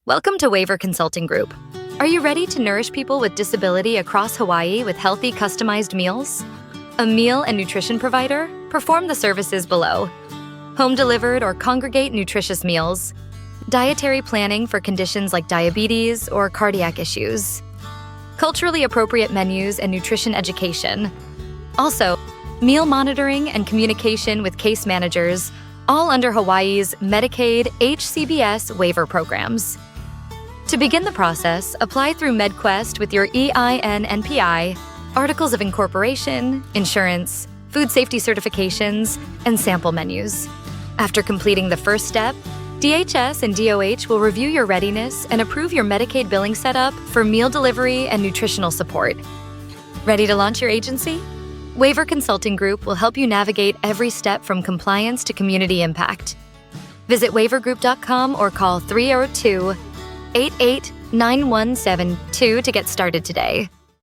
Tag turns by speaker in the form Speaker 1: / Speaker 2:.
Speaker 1: Welcome to Waiver Consulting Group. Are you ready to nourish people with disability across Hawaii with healthy, customized meals? A meal and nutrition provider? Perform the services below. Home-delivered or congregate nutritious meals. Dietary planning for conditions like diabetes or cardiac issues. Culturally appropriate menus and nutrition education. Also, meal monitoring and communication with case managers, all under Hawaii's Medicaid HCBS waiver programs. To begin the process, apply through MedQuest with your EIN NPI, Articles of Incorporation, insurance, food safety certifications, and sample menus. After completing the first step, DHS and DOH will review your readiness and approve your Medicaid billing setup for meal delivery and nutritional support. Ready to launch your agency? Waiver Consulting Group will help you navigate every step from compliance to community impact. Visit waivergroup.com or call 302-889172 to get started today.